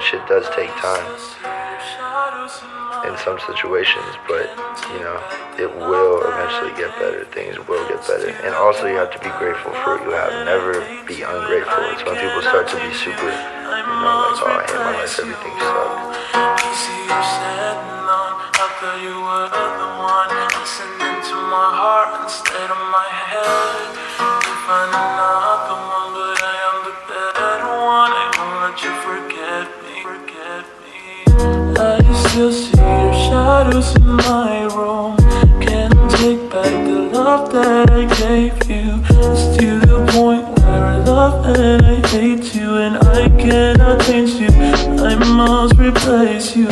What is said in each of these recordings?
shit does take time in some situations, but it will eventually get better. Things will get better. And also you have to be grateful for what you have. Never be ungrateful. It's when people start to be super, like, oh, I hate my life, everything sucks. After you were the one listening to my heart instead of my head. You find another one, but I am the better one. I won't let you forget me. I still see your shadows in my room. Can't take back the love that I gave you. It's to the point where I love and I hate you, and I cannot change you. I must replace you.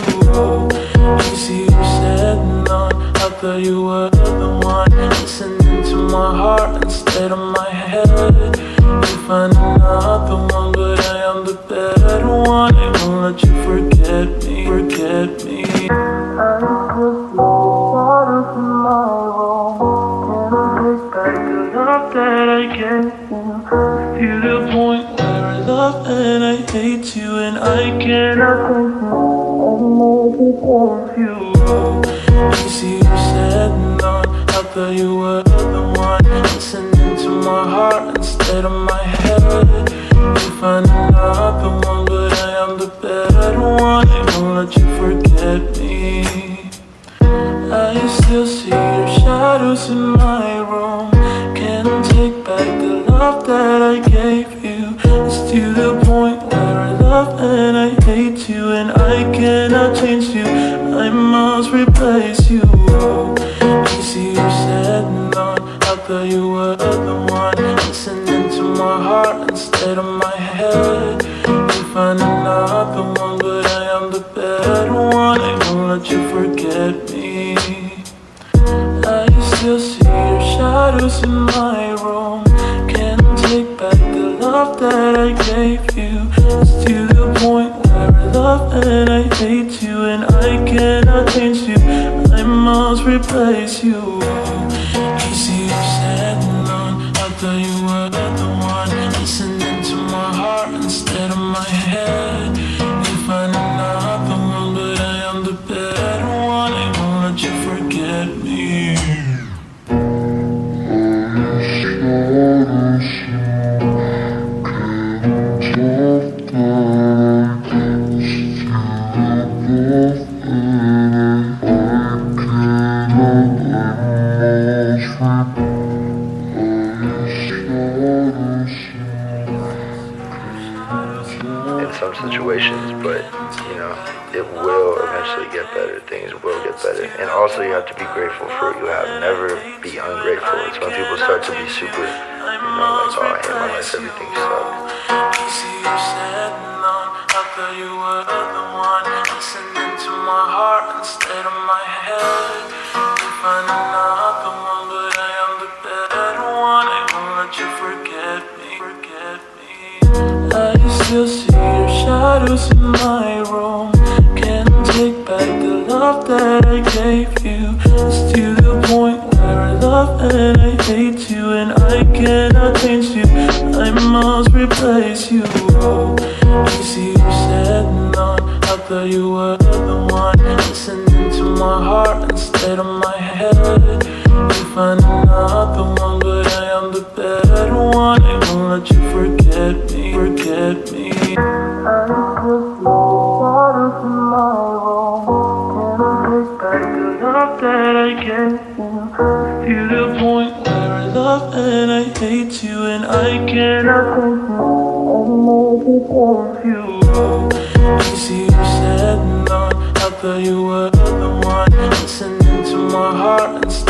Easy you said none. I thought you were the one listening to my heart instead of my head. You find another one, but I am the better one. I won't let you forget me. I still see the shadows in my room. Can't take back the love that I gave you. To the point where I love and I hate you, and I cannot take you. You. Easy you said none. I thought you were the one listening to my heart instead of my head. You find another one, but I am the better one. I won't let you forget me. I still see your shadows in my room. Can't take back the love that I gave you. It's to the point where I love and I hate you, and I cannot change you. I must replace you. Easy you said none. I thought you were the one listening to my heart instead of my head. You find another one, but I am the better one. I won't let you forget me. I still see your shadows in my room. Can't take back the love that I gave you. It's to the point where I love and I hate you, and I cannot change you. I must replace you. Easy you said none. I thought you were the one listening to my heart instead of my head. You find another one, but I am the better one. I won't let you forget me. In some situations, but it will eventually get better. Things will get better. And also you have to be grateful for what you have. Never be ungrateful. It's when people start to be super, like, oh, I hate my life, everything sucks. Easy you said none. I thought you were the one listening to my heart instead of my head. You find another one, but I am the better one. I won't let you forget me. I still see your shadows in my room. Can't take back the love that I gave you. It's to the point where I love and I hate you, and I cannot change you. I must replace you. Easy you said none. I thought you were the one listening to my heart instead of my head. You find another one, but I am the better one. I won't let you forget me. I still see the shadows in my room. Can't take back the love that I gave you. To the point where I love and I hate you, and I cannot take you. I must replace you. Easy